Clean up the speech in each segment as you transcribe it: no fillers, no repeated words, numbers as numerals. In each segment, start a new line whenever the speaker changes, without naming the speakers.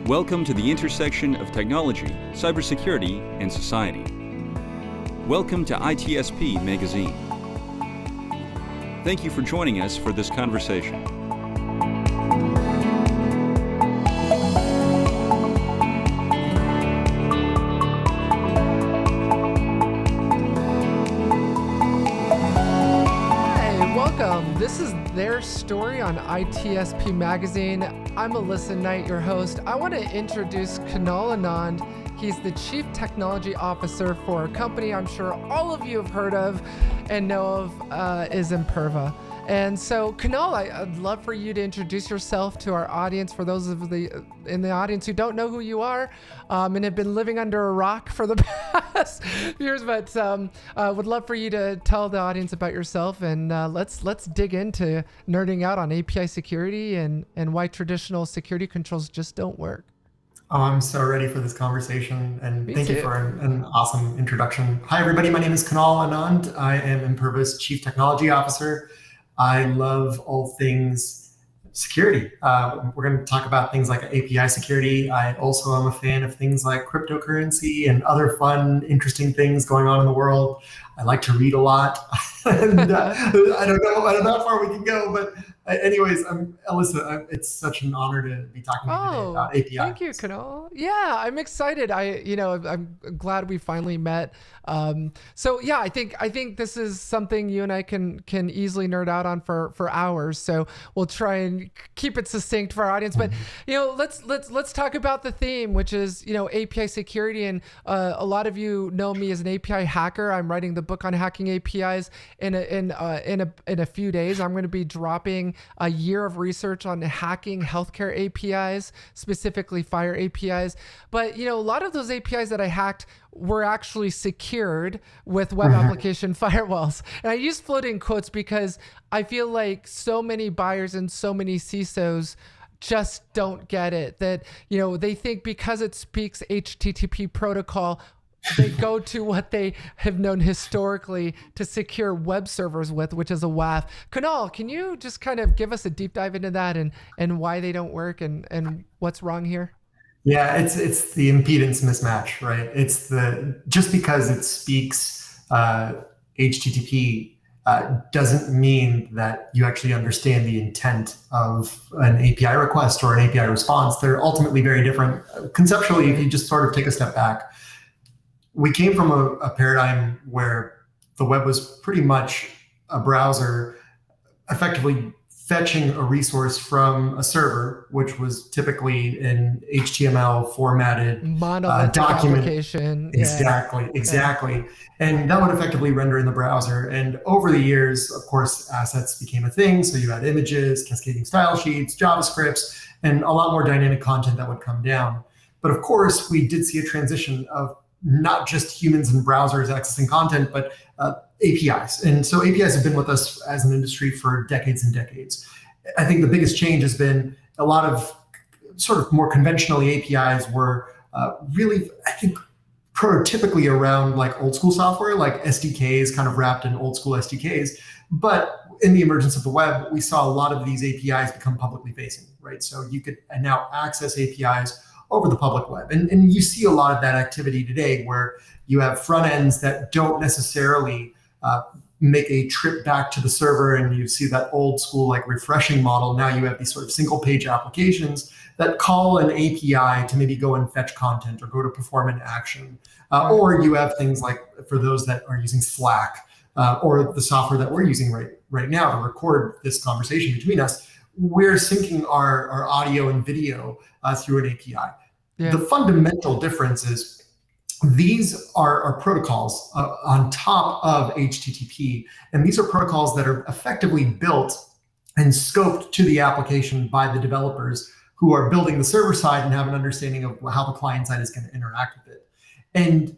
Welcome to the intersection of technology, cybersecurity, and society. Welcome to ITSP Magazine. Thank you for joining us for this conversation.
This is Their Story on ITSP Magazine. I'm Alissa Knight, your host. I want to introduce Kunal Anand. He's the Chief Technology Officer for a company I'm sure all of you have heard of and know of, is Imperva. And so, Kunal, I'd love for you to introduce yourself to our audience, for those of in the audience who don't know who you are and have been living under a rock for the past years. But would love for you to tell the audience about yourself, and let's dig into nerding out on API security and why traditional security controls just don't work.
Oh, I'm so ready for this conversation, and thank you for an awesome introduction. Hi, everybody. My name is Kunal Anand. I am Imperva's Chief Technology Officer. I love all things security. We're going to talk about things like API security. I also am a fan of things like cryptocurrency and other fun, interesting things going on in the world. I like to read a lot. And, I don't know how far we can go, but anyways, Alissa, it's such an honor to be talking to you today about API.
Thank you, Kunal. Yeah, I'm excited. I'm glad we finally met. So yeah, I think this is something you and I can easily nerd out on for hours. So we'll try and keep it succinct for our audience. But let's talk about the theme, which is API security. And a lot of you know me as an API hacker. I'm writing the book on hacking APIs. In a few days, I'm going to be dropping a year of research on hacking healthcare APIs, specifically Fire APIs. But a lot of those APIs that I hacked were actually secured with web application firewalls. And I use floating quotes because I feel like so many buyers and so many CISOs just don't get it. That they think because it speaks HTTP protocol, they go to what they have known historically to secure web servers with, which is a WAF. Kunal, can you just kind of give us a deep dive into that and why they don't work and what's wrong here?
Yeah, it's the impedance mismatch, right? It's just because it speaks HTTP doesn't mean that you actually understand the intent of an API request or an API response. They're ultimately very different. Conceptually, if you just sort of take a step back, we came from a paradigm where the web was pretty much a browser effectively fetching a resource from a server, which was typically an HTML formatted document.
Application.
Exactly. And that would effectively render in the browser. And over the years, of course, assets became a thing. So you had images, cascading style sheets, JavaScripts, and a lot more dynamic content that would come down. But of course, we did see a transition of not just humans and browsers accessing content, but APIs. And so APIs have been with us as an industry for decades and decades. I think the biggest change has been a lot of sort of more conventionally APIs were really, I think, prototypically around like old school software, like SDKs kind of wrapped in old school SDKs. But in the emergence of the web, we saw a lot of these APIs become publicly facing, right? So you could now access APIs over the public web. And you see a lot of that activity today where you have front ends that don't necessarily make a trip back to the server, and you see that old school like refreshing model. Now you have these sort of single page applications that call an API to maybe go and fetch content or go to perform an action. Or you have things like, for those that are using Slack or the software that we're using right now to record this conversation between us, we're syncing our audio and video through an API. Yeah. The fundamental difference is these are protocols on top of HTTP, and these are protocols that are effectively built and scoped to the application by the developers who are building the server side and have an understanding of how the client side is going to interact with it. And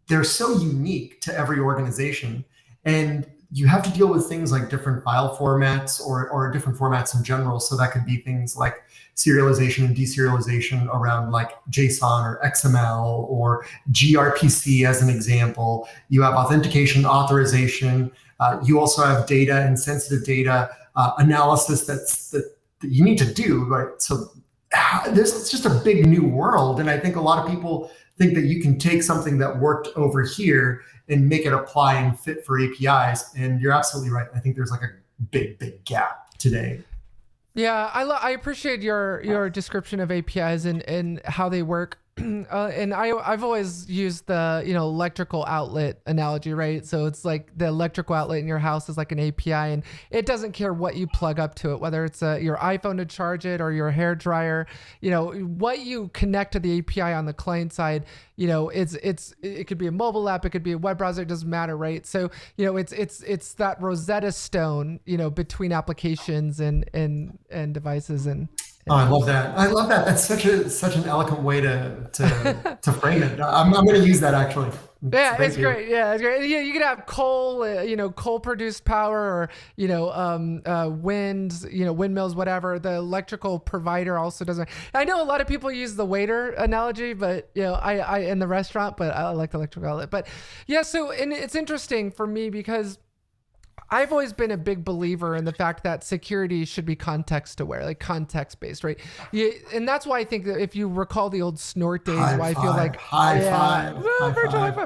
they're so unique to every organization. And you have to deal with things like different file formats or different formats in general. So that could be things like serialization and deserialization around like JSON or XML or gRPC as an example. You have authentication, authorization. You also have data and sensitive data analysis that you need to do, right? So it's just a big new world. And I think a lot of people think that you can take something that worked over here and make it apply and fit for APIs. And you're absolutely right. I think there's like a big gap today.
Yeah, I appreciate your description of APIs and how they work. And I've always used the electrical outlet analogy, right? So it's like the electrical outlet in your house is like an API, and it doesn't care what you plug up to it, whether it's your iPhone to charge it or your hair dryer. What you connect to the API on the client side, it could be a mobile app, it could be a web browser, it doesn't matter, right? So it's that Rosetta Stone, between applications and devices and.
Oh, I love that. I love that. That's such an eloquent way to frame it. I'm going to use that actually.
Yeah, it's great. Yeah, it's great. You could have coal, coal produced power, or wind, windmills, whatever. The electrical provider also doesn't. I know a lot of people use the waiter analogy, but I in the restaurant, but I like the electrical outlet. But yeah, so and it's interesting for me because I've always been a big believer in the fact that security should be context aware, like context based, right? And that's why I think that if you recall the old snort days, why I feel like
high five.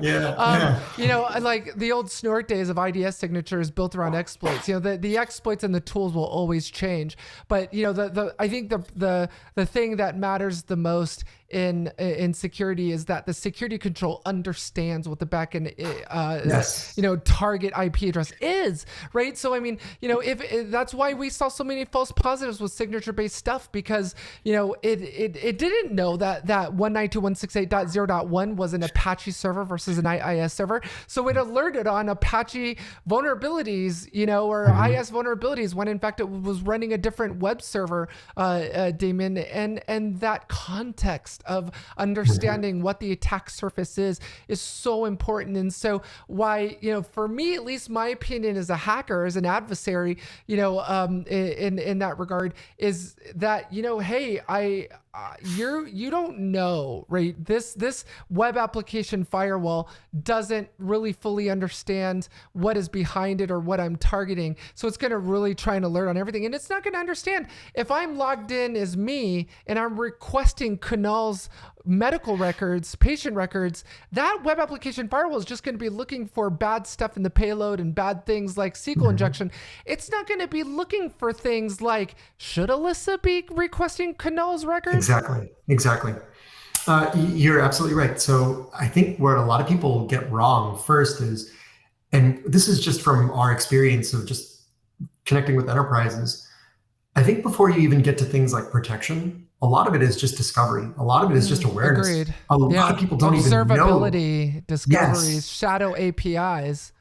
Yeah. Like the old snort days of IDS signatures built around exploits. The exploits and the tools will always change, but I think the thing that matters the most in security is that the security control understands what the backend target IP address is, right? So I mean, if that's why we saw so many false positives with signature based stuff, because it didn't know that 192.168.0.1 was an Apache server versus an IIS server, so it alerted on Apache vulnerabilities, or IIS vulnerabilities, when in fact it was running a different web server daemon, and that context of understanding what the attack surface is so important. And so why, for me, at least my opinion as a hacker, as an adversary, in that regard, is that, hey, you don't know, right? This web application firewall doesn't really fully understand what is behind it or what I'm targeting. So it's going to really try and alert on everything. And it's not going to understand if I'm logged in as me and I'm requesting Kunal's medical records, patient records. That web application firewall is just going to be looking for bad stuff in the payload and bad things like SQL injection. It's not going to be looking for things like, should Alissa be requesting Kunal's records?
Exactly. You're absolutely right. So I think where a lot of people get wrong first is, and this is just from our experience of just connecting with enterprises, I think before you even get to things like protection, a lot of it is just discovery. A lot of it is just awareness.
Agreed.
A lot of people don't even know.
Observability, discoveries, shadow APIs.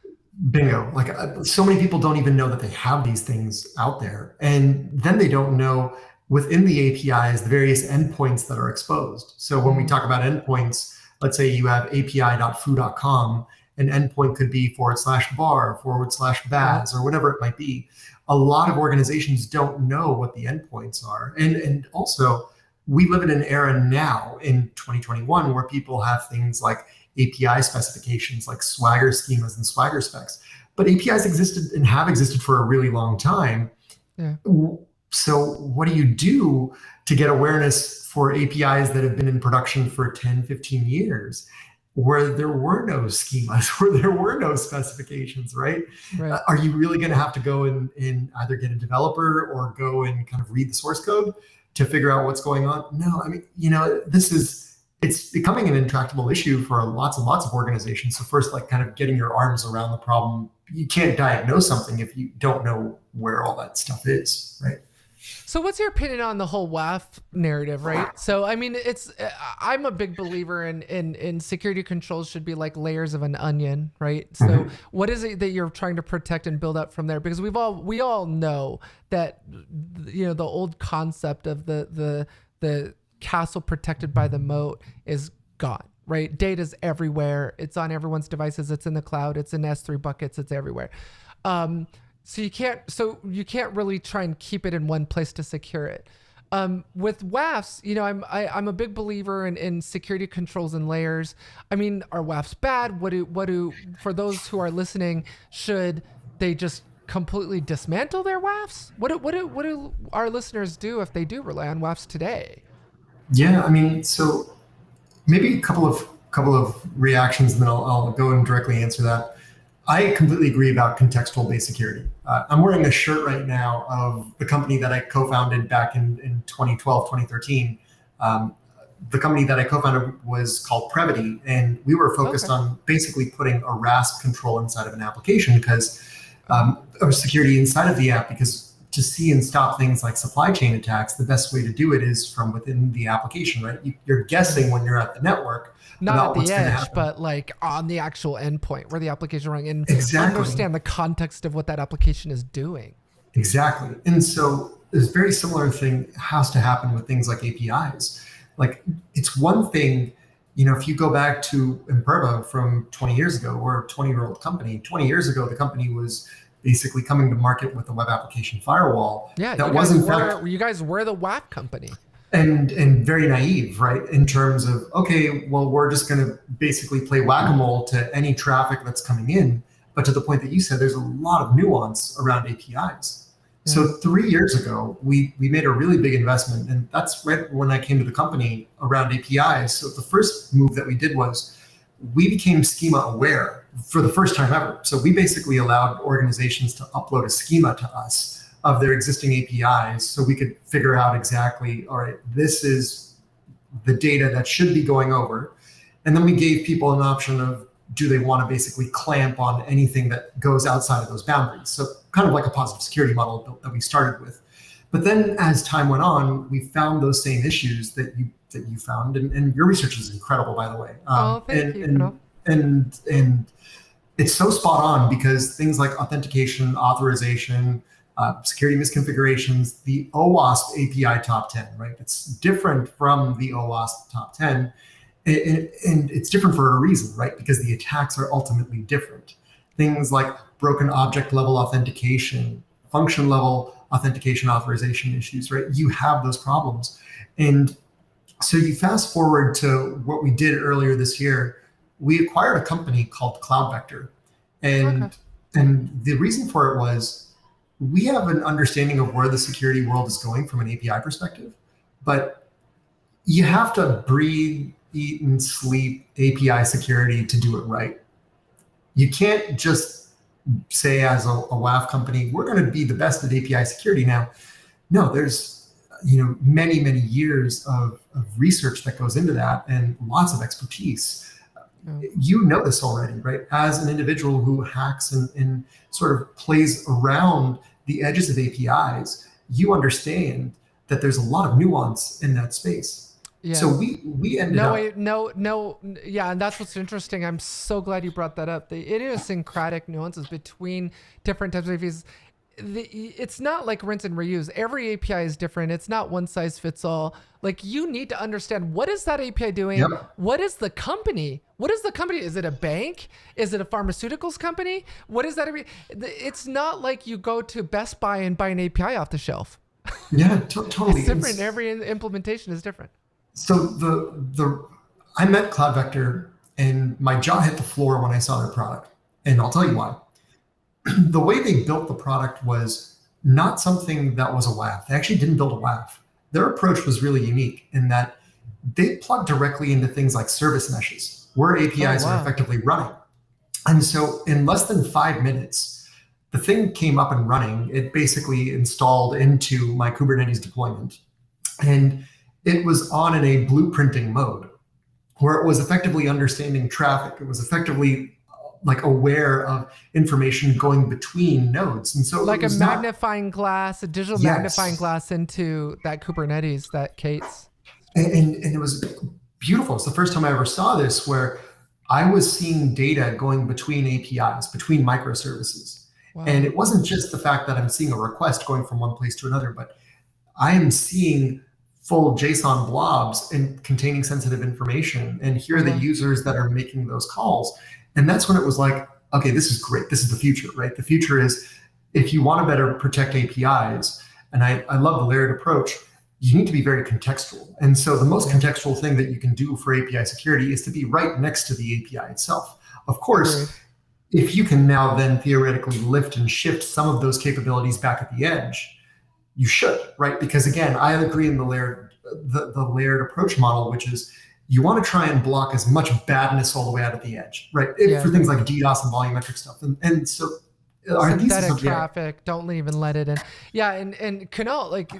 Bingo. Like so many people don't even know that they have these things out there. And then they don't know within the APIs, the various endpoints that are exposed. So when we talk about endpoints, let's say you have api.foo.com, an endpoint could be /bar/baz or whatever it might be. A lot of organizations don't know what the endpoints are. And also, we live in an era now in 2021 where people have things like API specifications, like Swagger schemas and Swagger specs. But APIs existed and have existed for a really long time.
Yeah.
So what do you do to get awareness for APIs that have been in production for 10, 15 years? Where there were no schemas, where there were no specifications, right? Are you really going to have to go and either get a developer or go and kind of read the source code to figure out what's going on? No, I mean, it's becoming an intractable issue for lots and lots of organizations. So first, like kind of getting your arms around the problem. You can't diagnose something if you don't know where all that stuff is, right?
So what's your opinion on the whole WAF narrative, right? So, I mean, I'm a big believer in security controls should be like layers of an onion, right? So what is it that you're trying to protect and build up from there? Because we all know that, the old concept of the castle protected by the moat is gone. right? Data's everywhere. It's on everyone's devices. It's in the cloud. It's in S3 buckets. It's everywhere. So you can't really try and keep it in one place to secure it. With WAFs, I'm a big believer in security controls and layers. I mean, are WAFs bad? For those who are listening, should they just completely dismantle their WAFs? What do our listeners do if they do rely on WAFs today?
Yeah, I mean, so maybe a couple of reactions, and then I'll go and directly answer that. I completely agree about contextual-based security. I'm wearing a shirt right now of the company that I co-founded back in 2012, 2013. The company that I co-founded was called Previty, and we were focused on basically putting a RASP control inside of an application because or security inside of the app, because to see and stop things like supply chain attacks, the best way to do it is from within the application, right? You're guessing when you're at the network.
Not at the edge, but like on the actual endpoint where the application is running, and understand the context of what that application is doing.
Exactly. And so this very similar thing has to happen with things like APIs. Like, it's one thing, if you go back to Imperva from 20 years ago, we're a 20-year-old company. 20 years ago, the company was basically coming to market with a web application firewall.
Yeah, you guys were the WAF company.
And very naive, right? In terms of, okay, well, we're just going to basically play whack-a-mole to any traffic that's coming in. But to the point that you said, there's a lot of nuance around APIs. Yeah. So 3 years ago, we made a really big investment, and that's right when I came to the company around APIs. So the first move that we did was we became schema aware for the first time ever. So we basically allowed organizations to upload a schema to us of their existing APIs, so we could figure out exactly, all right, this is the data that should be going over. And then we gave people an option of, do they want to basically clamp on anything that goes outside of those boundaries? So kind of like a positive security model that we started with. But then as time went on, we found those same issues that you found, and your research is incredible, by the way.
Thank you.
And it's so spot on, because things like authentication, authorization, security misconfigurations, the OWASP API top 10, right? It's different from the OWASP top 10. And it's different for a reason, right? Because the attacks are ultimately different. Things like broken object level authentication, function level authentication authorization issues, right? You have those problems. And so you fast forward to what we did earlier this year. We acquired a company called Cloud Vector. And the reason for it was, we have an understanding of where the security world is going from an API perspective, but you have to breathe, eat, and sleep API security to do it right. You can't just say as a WAF company, we're going to be the best at API security now. No, there's many, many years of research that goes into that, and lots of expertise. You know this already, right? As an individual who hacks and sort of plays around the edges of APIs, you understand that there's a lot of nuance in that space. Yeah. So we ended up...
Yeah, and that's what's interesting. I'm so glad you brought that up. The idiosyncratic nuances between different types of APIs. It's not like rinse and reuse. Every API is different. It's not one size fits all. Like, you need to understand, what is that API doing? Yep. What is the company? Is it a bank? Is it a pharmaceuticals company? What is that? It's not like you go to Best Buy and buy an API off the shelf.
Yeah, totally.
It's different. Every implementation is different.
So I met Cloud Vector, and my jaw hit the floor when I saw their product. And I'll tell you why. The way they built the product was not something that was a WAF. They actually didn't build a WAF. Their approach was really unique in that they plug directly into things like service meshes, where APIs are effectively running. And so in less than 5 minutes, the thing came up and running. It basically installed into my Kubernetes deployment. And it was on in a blueprinting mode, where it was effectively understanding traffic. It was effectively like aware of information going between nodes. And so
like a magnifying glass, a digital magnifying glass into that Kubernetes, that Kate's.
And it was beautiful. It's the first time I ever saw this, where I was seeing data going between APIs, between microservices. Wow. And it wasn't just the fact that I'm seeing a request going from one place to another, but I am seeing full JSON blobs and containing sensitive information. And here are the users that are making those calls. And that's when it was like, okay, this is great. This is the future, right? The future is if you want to better protect APIs, and I love the layered approach, you need to be very contextual. And so the most contextual thing that you can do for API security is to be right next to the API itself. Of course, if you can now then theoretically lift and shift some of those capabilities back at the edge, you should, right? Because again, I agree in the layered approach model, which is you want to try and block as much badness all the way out at the edge, right? For things like DDoS and volumetric stuff. And so
synthetic traffic, don't even let it in. Yeah, and Kunal, like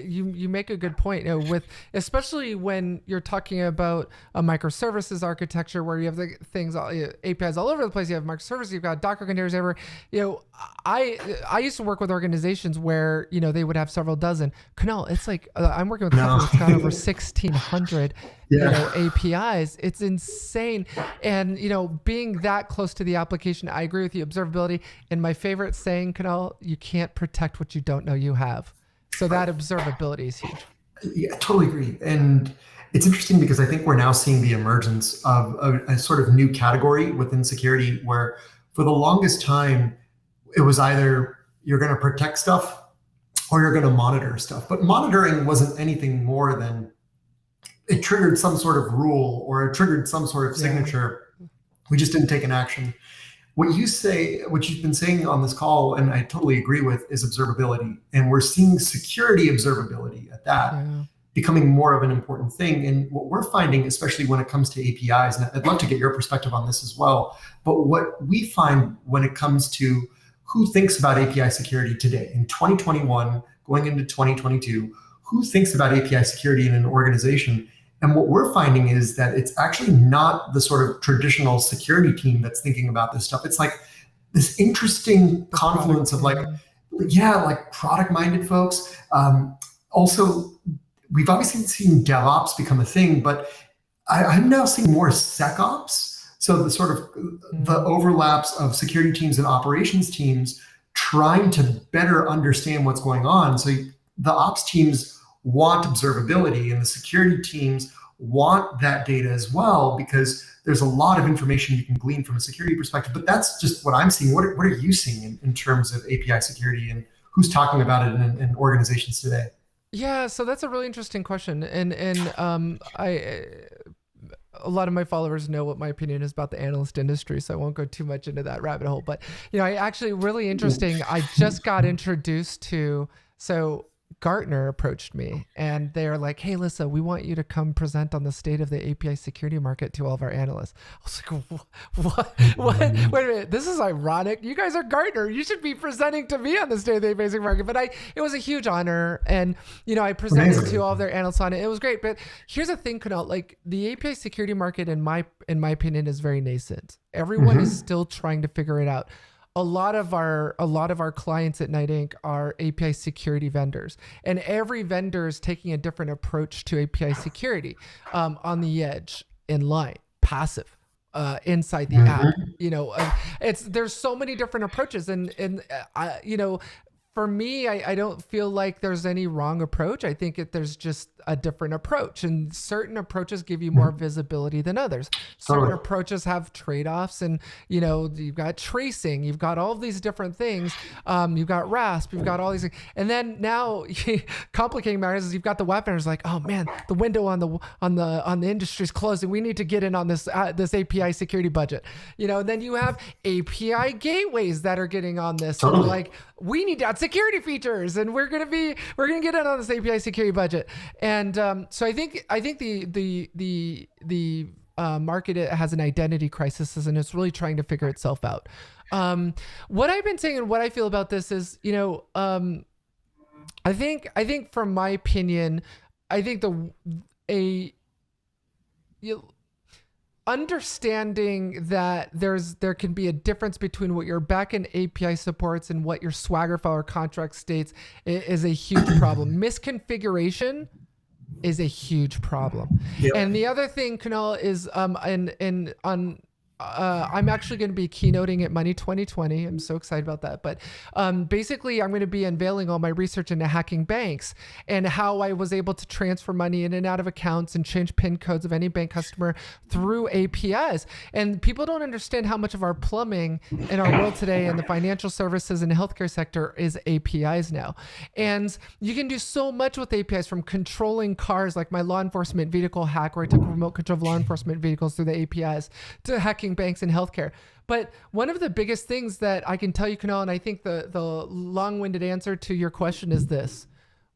you make a good point. You know, with especially when you're talking about a microservices architecture where you have the things, APIs all over the place. You have microservices, you've got Docker containers everywhere. You know, I used to work with organizations where they would have several dozen. Kunal, it's like I'm working with a company that's got over 1,600. APIs. It's insane. And, being that close to the application, I agree with you. Observability. And my favorite saying, Kunal, you can't protect what you don't know you have. So that observability is huge.
Yeah, I totally agree. And it's interesting because I think we're now seeing the emergence of a sort of new category within security where for the longest time, it was either you're going to protect stuff or you're going to monitor stuff. But monitoring wasn't anything more than it triggered some sort of rule or it triggered some sort of signature. We just didn't take an action. What you've been saying on this call, and I totally agree with, is observability. And we're seeing security observability at that becoming more of an important thing. And what we're finding, especially when it comes to APIs, and I'd love to get your perspective on this as well, but what we find when it comes to who thinks about API security today in 2021, going into 2022, who thinks about API security in an organization? And what we're finding is that it's actually not the sort of traditional security team that's thinking about this stuff. It's like this interesting confluence of like product-minded folks. Also, we've obviously seen DevOps become a thing, but I'm now seeing more SecOps. So the sort of the overlaps of security teams and operations teams trying to better understand what's going on. So the ops teams want observability and the security teams want that data as well, because there's a lot of information you can glean from a security perspective. But that's just what I'm seeing. What are you seeing in terms of API security and who's talking about it in organizations today?
Yeah, so that's a really interesting question. And a lot of my followers know what my opinion is about the analyst industry, so I won't go too much into that rabbit hole. But, I actually really interesting. I just got introduced to, Gartner approached me and they're like, hey, Alissa, we want you to come present on the state of the API security market to all of our analysts. I was like, what? Wait a minute. This is ironic. You guys are Gartner. You should be presenting to me on the state of the API security market. But it was a huge honor. And, I presented to all of their analysts on it. It was great. But here's the thing, Kunal, like the API security market, in my opinion, is very nascent. Everyone is still trying to figure it out. A lot of our clients at Knight Inc. are API security vendors, and every vendor is taking a different approach to API security, on the edge, in line, passive, inside the app. There's so many different approaches, and for me, I don't feel like there's any wrong approach. I think there's just a different approach, and certain approaches give you more visibility than others. Certain approaches have trade-offs, and you've got tracing, you've got all these different things. You've got RASP, you've got all these things. And then now complicating matters is you've got the WAF vendors like, oh man, the window on the industry is closing. We need to get in on this API security budget. And then you have API gateways that are getting on this. So like, we need to add security features, and we're gonna get in on this API security budget. And so I think the market has an identity crisis, and it's really trying to figure itself out. What I've been saying and what I feel about this is, I think from my opinion, I think understanding that there can be a difference between what your backend API supports and what your Swagger file or contract states is a huge problem. Misconfiguration is a huge problem. Yep. And the other thing, Kunal, is I'm actually going to be keynoting at Money 2020. I'm so excited about that. But basically, I'm going to be unveiling all my research into hacking banks and how I was able to transfer money in and out of accounts and change PIN codes of any bank customer through APIs. And people don't understand how much of our plumbing in our world today in the financial services and healthcare sector is APIs now. And you can do so much with APIs, from controlling cars, like my law enforcement vehicle hack, where I took remote control of law enforcement vehicles through the APIs, to hacking banks and healthcare. But one of the biggest things that I can tell you, Kunal, and I think the long-winded answer to your question is this: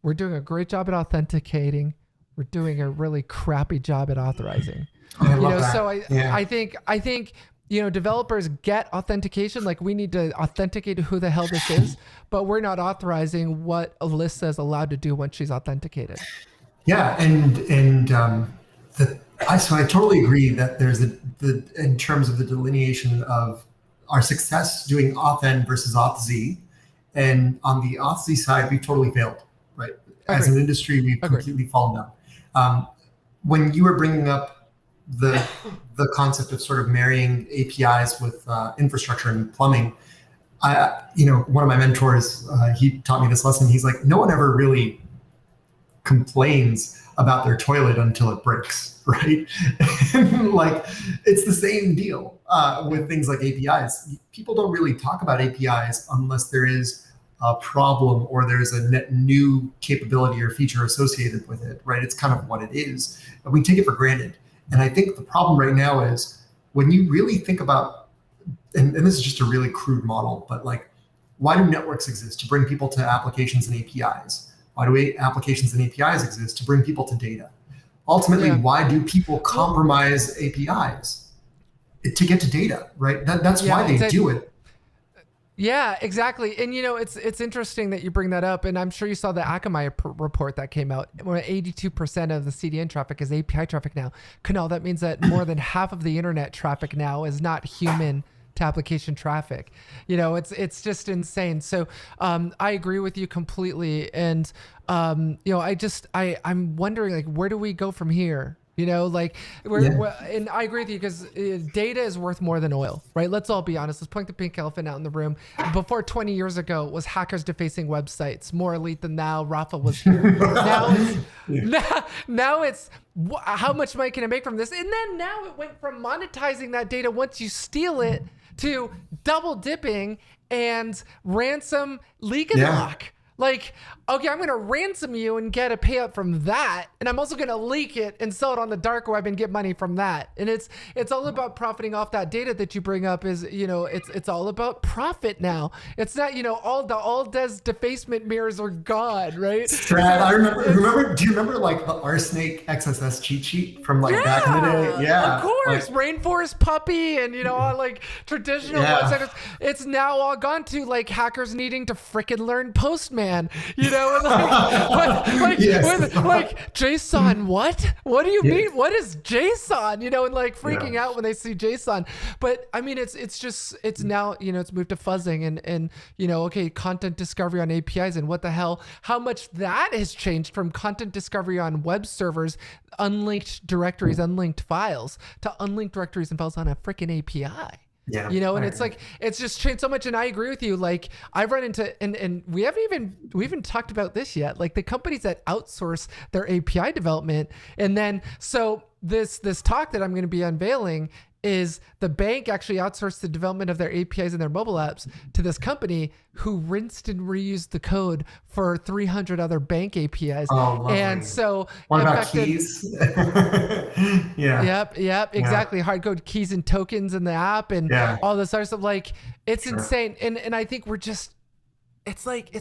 we're doing a great job at authenticating. We're doing a really crappy job at authorizing.
I love that.
So I think developers get authentication. Like, we need to authenticate who the hell this is, but we're not authorizing what Alissa is allowed to do once she's authenticated.
Yeah, so I totally agree that there's in terms of the delineation of our success doing auth-n versus auth-z, and on the auth-z side, we've totally failed, right? As an industry, we've completely fallen down. When you were bringing up the concept of sort of marrying APIs with infrastructure and plumbing, one of my mentors, he taught me this lesson. He's like, no one ever really complains about their toilet until it breaks, right? Like, it's the same deal with things like APIs. People don't really talk about APIs unless there is a problem or there's a net new capability or feature associated with it, right? It's kind of what it is. We take it for granted. And I think the problem right now is when you really think about, and this is just a really crude model, but like, why do networks exist? To bring people to applications and APIs. Why do applications and APIs exist? To bring people to data. Ultimately, why do people compromise APIs? To get to data, right? That's why they do it.
Yeah, exactly. And it's interesting that you bring that up. And I'm sure you saw the Akamai report that came out, where 82% of the CDN traffic is API traffic now. Kunal, that means that more than half of the internet traffic now is not human to application traffic. It's just insane. So I agree with you completely. And I'm wondering, like, where do we go from here? And I agree with you, because data is worth more than oil, right? Let's all be honest. Let's point the pink elephant out in the room. Before 20 years ago, it was hackers defacing websites. More elite than thou. Rafa was here. Now it's how much money can I make from this? And then now it went from monetizing that data once you steal it to double dipping and ransom, leak and lock. Like, okay, I'm going to ransom you and get a payout from that. And I'm also going to leak it and sell it on the dark web and get money from that. And it's all about profiting off that data that you bring up. Is, it's all about profit now. It's not, all Des defacement mirrors are gone, right?
Strad, I remember, do you remember like the RSnake XSS cheat sheet from back in the day? Yeah.
Of course. Rainforest Puppy and, all like traditional websites. It's now all gone to like hackers needing to frickin' learn Postman. And like JSON, what do you mean? What is JSON? And like freaking out when they see JSON. But I mean, it's now, it's moved to fuzzing and okay, content discovery on APIs, and what the hell, how much that has changed from content discovery on web servers, unlinked directories, unlinked files, to unlinked directories and files on a freaking API.
Yeah,
and it's like, it's just changed so much. And I agree with you. Like, I've run into, and we haven't talked about this yet, like the companies that outsource their API development. And then, so this talk that I'm going to be unveiling is the bank actually outsourced the development of their APIs and their mobile apps to this company who rinsed and reused the code for 300 other bank APIs.
Oh, lovely.
And so
what about keys?
Yep, exactly. Hard code keys and tokens in the app and all this other stuff. Like, it's insane. And I think we're just, it's like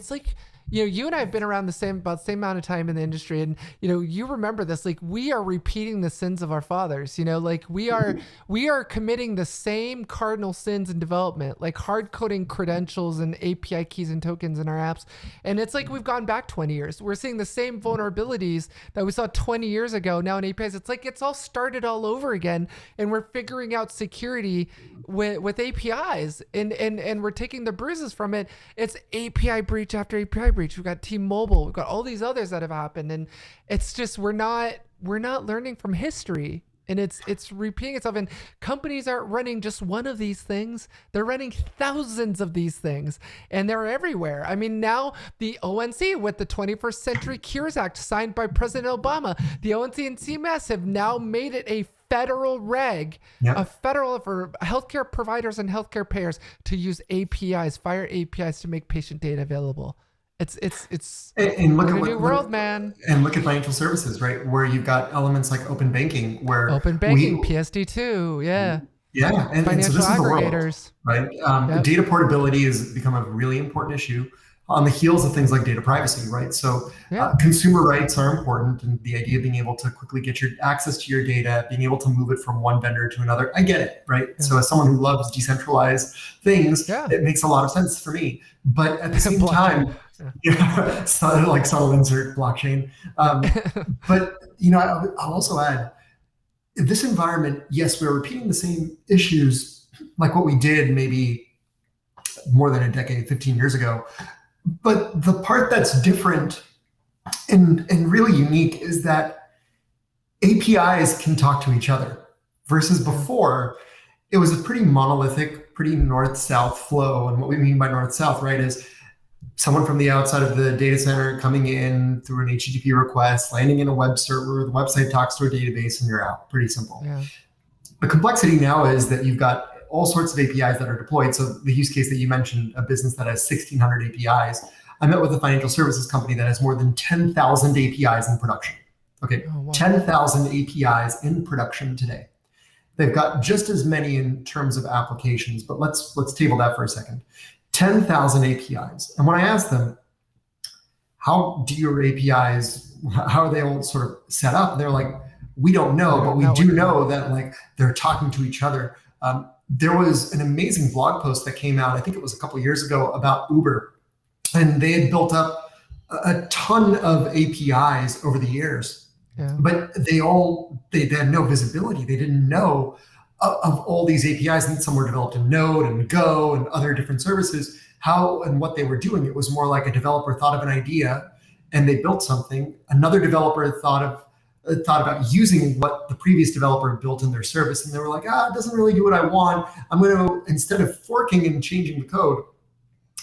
you and I have been around about the same amount of time in the industry, and you remember this. Like, we are repeating the sins of our fathers. Like we are committing the same cardinal sins in development, like hard coding credentials and API keys and tokens in our apps. And it's like we've gone back 20 years. We're seeing the same vulnerabilities that we saw 20 years ago now in APIs. It's like it's all started all over again, and we're figuring out security with APIs, and we're taking the bruises from it. It's API breach after API breach. We've got T-Mobile. We've got all these others that have happened, and it's just we're not learning from history. and it's repeating itself. And companies aren't running just one of these things; they're running thousands of these things, and they're everywhere. I mean, now the ONC with the 21st Century Cures Act signed by President Obama, the ONC and CMS have now made it a federal reg, a federal for healthcare providers and healthcare payers to use APIs, FHIR APIs, to make patient data available. It's
and look
a
at
new world, man.
And look at financial services, right? Where you've got elements like open banking,
PSD2,
and
financial
so this
aggregators,
is the world, right? Data portability has become a really important issue on the heels of things like data privacy, right? So consumer rights are important, and the idea of being able to quickly get your access to your data, being able to move it from one vendor to another, I get it, right? So as someone who loves decentralized things, it makes a lot of sense for me. But at the same time, so like subtle insert blockchain. But I'll also add, this environment, yes, we're repeating the same issues like what we did maybe more than a decade, 15 years ago. But the part that's different and really unique is that APIs can talk to each other versus before it was a pretty monolithic, pretty north-south flow. And what we mean by north-south, right, is someone from the outside of the data center coming in through an HTTP request, landing in a web server, the website talks to a database, and you're out. Pretty simple. Yeah. The complexity now is that you've got all sorts of APIs that are deployed. So the use case that you mentioned, a business that has 1,600 APIs. I met with a financial services company that has more than 10,000 APIs in production. Okay, 10,000 APIs in production today. They've got just as many in terms of applications, but let's table that for a second. 10,000 APIs. And when I asked them, how do your APIs, how are they all sort of set up? They're like, we don't know, but we do know that like they're talking to each other. There was an amazing blog post that came out, I think it was a couple of years ago, about Uber. And they had built up a ton of APIs over the years, but they had no visibility. They didn't know of all these APIs, and some were developed in Node and Go and other different services, how and what they were doing. It was more like a developer thought of an idea and they built something. Another developer thought about using what the previous developer built in their service, and they were like, it doesn't really do what I want. I'm going to, instead of forking and changing the code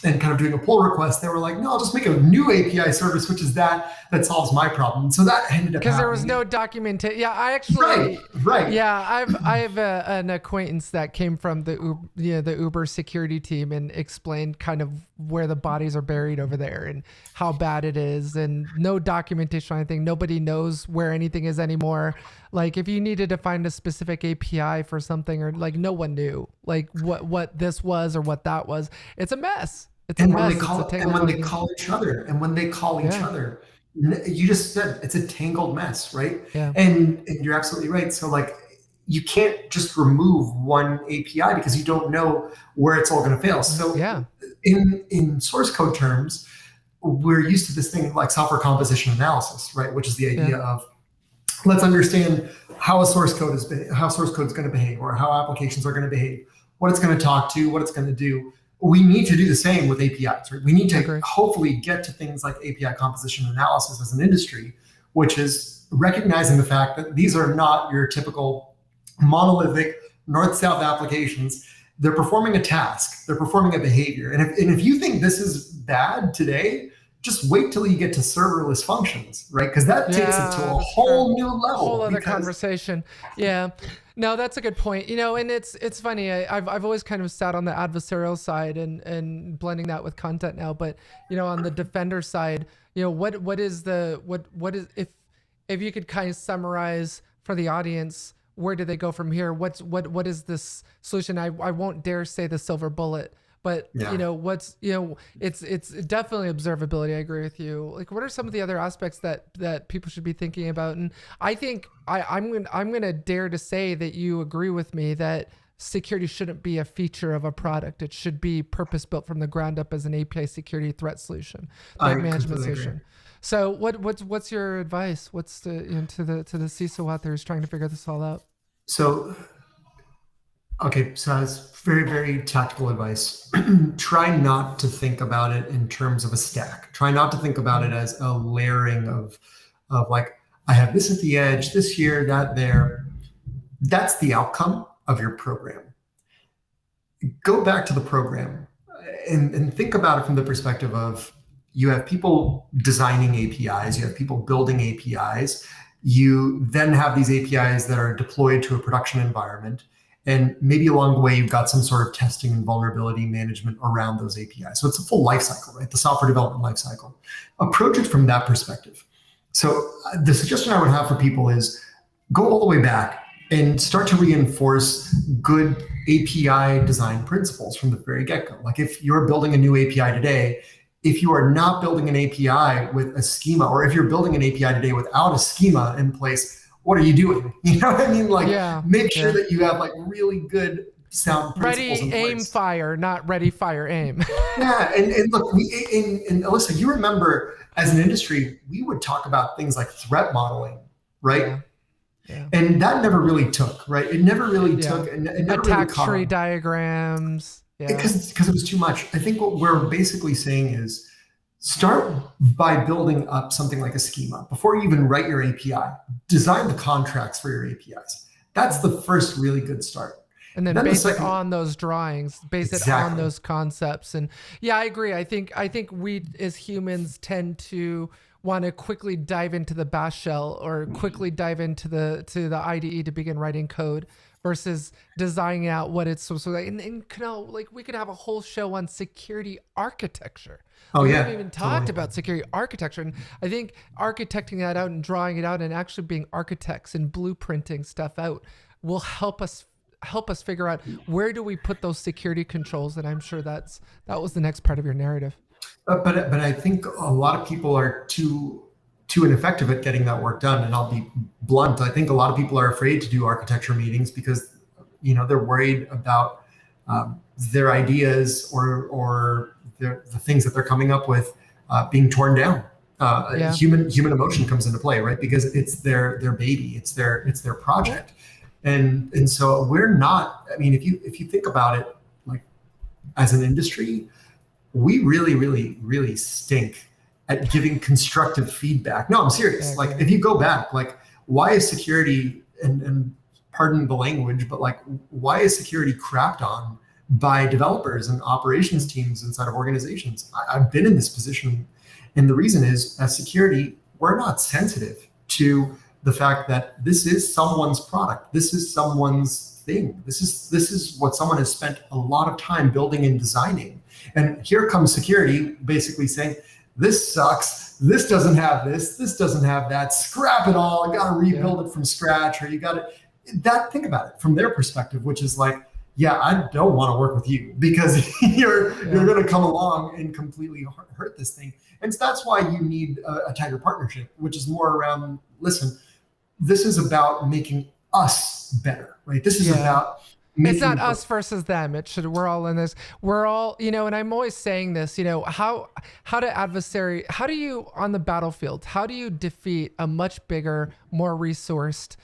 and kind of doing a pull request, they were like, no, I'll just make a new API service, which is that solves my problem. So that ended up
because there was no documentation. Yeah, I actually
right.
Yeah, I have an acquaintance that came from the Uber security team and explained kind of where the bodies are buried over there and how bad it is, and no documentation or anything. Nobody knows where anything is anymore. Like if you needed to find a specific API for something, or like no one knew like what this was or what that was. It's a mess.
And when they call each other, you just said it's a tangled mess, right? Yeah. And you're absolutely right. So like you can't just remove one API because you don't know where it's all going to fail. So in source code terms, we're used to this thing like software composition analysis, right? Which is the idea of let's understand how source code is going to behave, or how applications are going to behave, what it's going to talk to, what it's going to do. We need to do the same with APIs, right? We need to hopefully get to things like API composition analysis as an industry, which is recognizing the fact that these are not your typical monolithic north-south applications. They're performing a task, they're performing a behavior. And if you think this is bad today, just wait till you get to serverless functions, right? Because that takes it to a whole new level.
Whole other conversation. Yeah. No, that's a good point. And it's funny. I've always kind of sat on the adversarial side and blending that with content now. But on the defender side, what is if you could kind of summarize for the audience, where do they go from here? What is this solution? I won't dare say the silver bullet. But it's definitely observability. I agree with you. Like, what are some of the other aspects that people should be thinking about? And I think I'm gonna dare to say that you agree with me that security shouldn't be a feature of a product. It should be purpose built from the ground up as an API security threat solution, threat management solution. Agree. So what's your advice? What's to the CISO out there who's trying to figure this all out?
So that's very, very tactical advice. Try not to think about it in terms of a stack. Try not to think about it as a layering of like, I have this at the edge, this here, that there. That's the outcome of your program. Go back to the program and think about it from the perspective of you have people designing APIs, you have people building APIs, you then have these APIs that are deployed to a production environment. And maybe along the way, you've got some sort of testing and vulnerability management around those APIs. So it's a full life cycle, right? The software development life cycle. Approach it from that perspective. So the suggestion I would have for people is go all the way back and start to reinforce good API design principles from the very get-go. Like if you're building a new API today, if you are not building an API with a schema, or if you're building an API today without a schema in place, what are you doing? You know what I mean? Like make sure that you have like really good sound principles in place.
Ready, aim, fire, not ready, fire, aim.
Yeah, and look, and Alissa, you remember as an industry, we would talk about things like threat modeling, right?
Yeah. Yeah.
And that never really took, right? It never really took. And it never
attack
really caught
tree
on.
diagrams. Yeah.
Because it was too much. I think what we're basically saying is start by building up something like a schema. Before you even write your API, design the contracts for your APIs. That's the first really good start.
And then base it on those drawings, base it on those concepts. And yeah, I agree. I think we as humans tend to want to quickly dive into the bash shell or quickly dive into the IDE to begin writing code versus designing out what it's supposed to be. And Kunal, like we could have a whole show on security architecture. We haven't even talked about security architecture. And I think architecting that out and drawing it out and actually being architects and blueprinting stuff out will help us figure out where do we put those security controls. And I'm sure that was the next part of your narrative.
But I think a lot of people are too ineffective at getting that work done. And I'll be blunt. I think a lot of people are afraid to do architecture meetings because, they're worried about their ideas or the things that they're coming up with being torn down. Human emotion comes into play, right? Because it's their baby, it's their project. And so we're not, if you think about it, like as an industry, we really, really, really stink at giving constructive feedback. No, I'm serious. Like if you go back, like why is security, and pardon the language, but like why is security crapped on by developers and operations teams inside of organizations? I've been in this position. And the reason is as security, we're not sensitive to the fact that this is someone's product. This is someone's thing. This is what someone has spent a lot of time building and designing. And here comes security basically saying, this sucks. This doesn't have this. This doesn't have that. Scrap it all. I got to rebuild it from scratch. Or you got to think about it from their perspective, which is like, yeah, I don't want to work with you because you're going to come along and completely hurt this thing. And so that's why you need a tighter partnership, which is more around, listen, this is about making us better, right? This is about
it's not us versus them. We're all in this. We're all, and I'm always saying this, how do you on the battlefield, how do you defeat a much bigger, more resourced,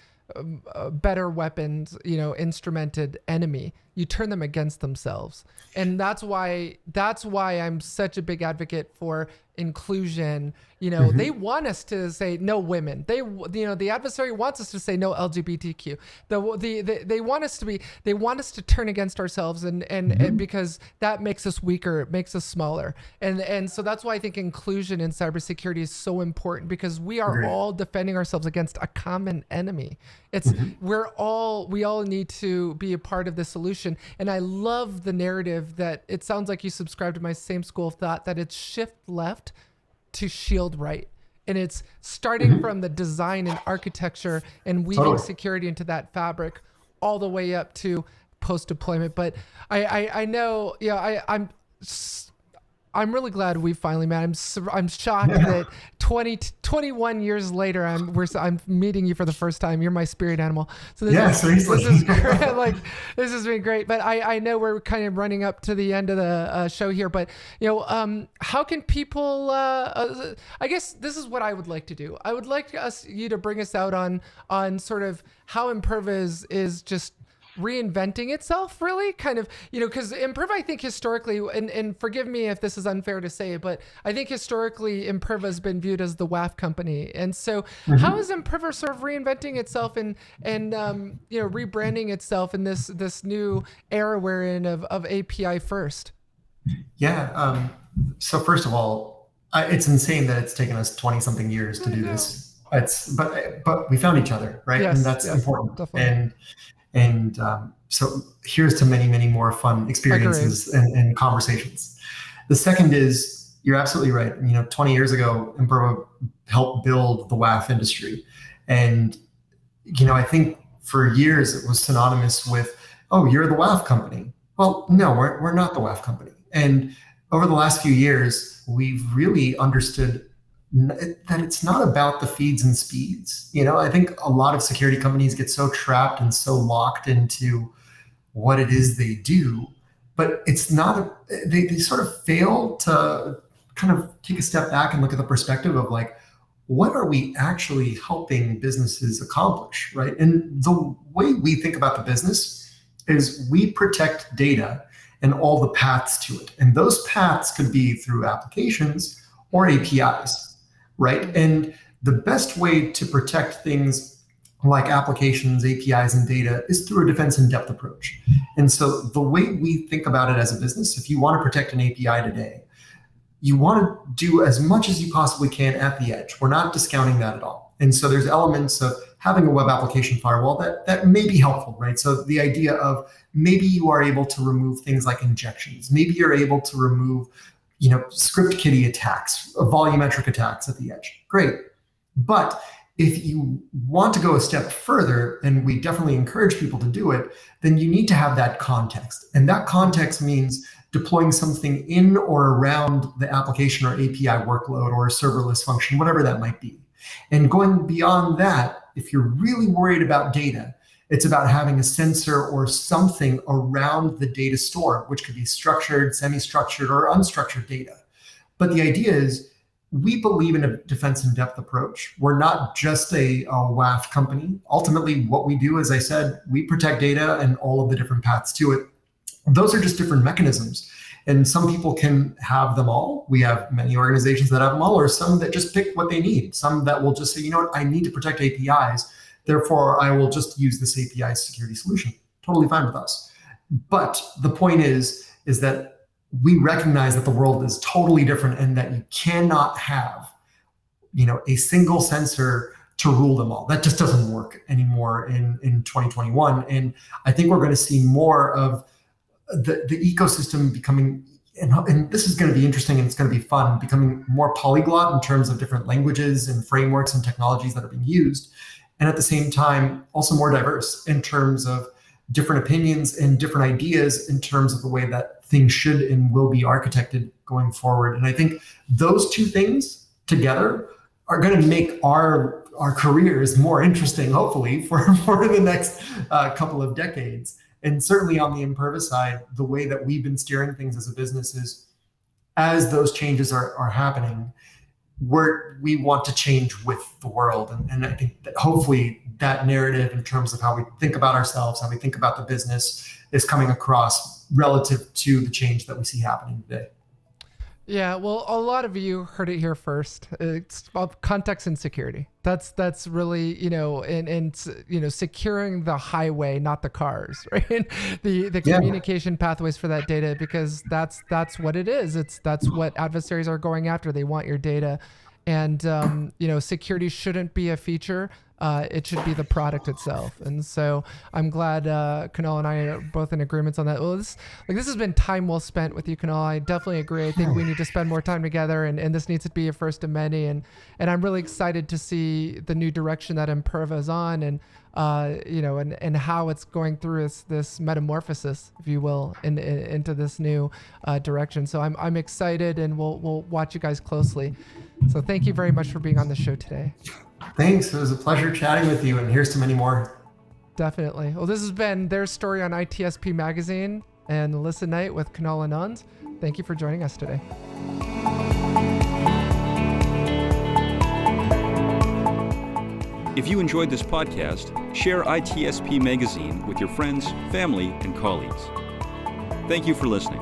better weapons, instrumented enemy? You turn them against themselves. And that's why I'm such a big advocate for inclusion. They want us to say no women. The adversary wants us to say no LGBTQ. They want us to turn against ourselves and because that makes us weaker, it makes us smaller. And so that's why I think inclusion in cybersecurity is so important, because we are all defending ourselves against a common enemy. We all need to be a part of the solution. And I love the narrative that it sounds like you subscribe to my same school of thought, that it's shift left to shield right. And it's starting from the design and architecture and weaving security into that fabric all the way up to post-deployment. But I know, I'm really glad we finally met. I'm shocked that 21 years later, I'm meeting you for the first time. You're my spirit animal. So this is great. Like, this has been great. But I know we're kind of running up to the end of the show here. But how can people? I guess this is what I would like to do. I would like you to bring us out on sort of how Imperva is just reinventing itself, really, kind of, because Imperva, I think historically, and forgive me if this is unfair to say, but I think historically Imperva has been viewed as the WAF company. And so how is Imperva sort of reinventing itself and rebranding itself in this new era we're in of API first?
Yeah. So first of all, it's insane that it's taken us 20 something years to do this. But we found each other, right?
Yes,
and that's important.
Definitely.
And so here's to many, many more fun experiences and conversations. The second is, you're absolutely right. 20 years ago, Imperva helped build the WAF industry. And, I think for years it was synonymous with, oh, you're the WAF company. Well, no, we're not the WAF company. And over the last few years, we've really understood that it's not about the feeds and speeds. I think a lot of security companies get so trapped and so locked into what it is they do, but it's not, they sort of fail to kind of take a step back and look at the perspective of like, what are we actually helping businesses accomplish, right? And the way we think about the business is we protect data and all the paths to it. And those paths could be through applications or APIs, right? And the best way to protect things like applications, APIs, and data is through a defense in depth approach. And so the way we think about it as a business, if you want to protect an API today, you want to do as much as you possibly can at the edge. We're not discounting that at all. And so there's elements of having a web application firewall that may be helpful, right? So the idea of maybe you are able to remove things like injections. Maybe you're able to remove, script kiddie attacks, volumetric attacks at the edge. Great. But if you want to go a step further, and we definitely encourage people to do it, then you need to have that context. And that context means deploying something in or around the application or API workload or a serverless function, whatever that might be. And going beyond that, if you're really worried about data, it's about having a sensor or something around the data store, which could be structured, semi-structured, or unstructured data. But the idea is, we believe in a defense in depth approach. We're not just a WAF company. Ultimately, what we do, as I said, we protect data and all of the different paths to it. Those are just different mechanisms. And some people can have them all. We have many organizations that have them all, or some that just pick what they need. Some that will just say, you know what, I need to protect APIs. Therefore, I will just use this API security solution. Totally fine with us. But the point is that we recognize that the world is totally different and that you cannot have, a single sensor to rule them all. That just doesn't work anymore in 2021. And I think we're going to see more of the ecosystem becoming, and this is going to be interesting and it's going to be fun, becoming more polyglot in terms of different languages and frameworks and technologies that are being used. And at the same time, also more diverse in terms of different opinions and different ideas in terms of the way that things should and will be architected going forward. And I think those two things together are going to make our careers more interesting, hopefully, for the next couple of decades. And certainly on the Imperva side, the way that we've been steering things as a business is, as those changes are happening, we want to change with the world. And I think that hopefully that narrative in terms of how we think about ourselves, how we think about the business, is coming across relative to the change that we see happening today.
Yeah, well, a lot of you heard it here first. It's about context and security. That's really, and securing the highway, not the cars, right? The communication pathways for that data, because that's what it is. That's what adversaries are going after. They want your data. And, security shouldn't be a feature. It should be the product itself. And so I'm glad Kunal and I are both in agreements on that. Well, this has been time well spent with you, Kunal. I definitely agree. I think we need to spend more time together, and this needs to be a first of many. And I'm really excited to see the new direction that Imperva is on, and and how it's going through this metamorphosis, if you will, into this new direction. So I'm excited, and we'll watch you guys closely. So thank you very much for being on the show today.
Thanks. It was a pleasure chatting with you, and here's to many more.
Definitely. Well, this has been Their Story on ITSP Magazine and Alissa Knight with Kunal Anand. Thank you for joining us today.
If you enjoyed this podcast, share ITSP Magazine with your friends, family, and colleagues. Thank you for listening.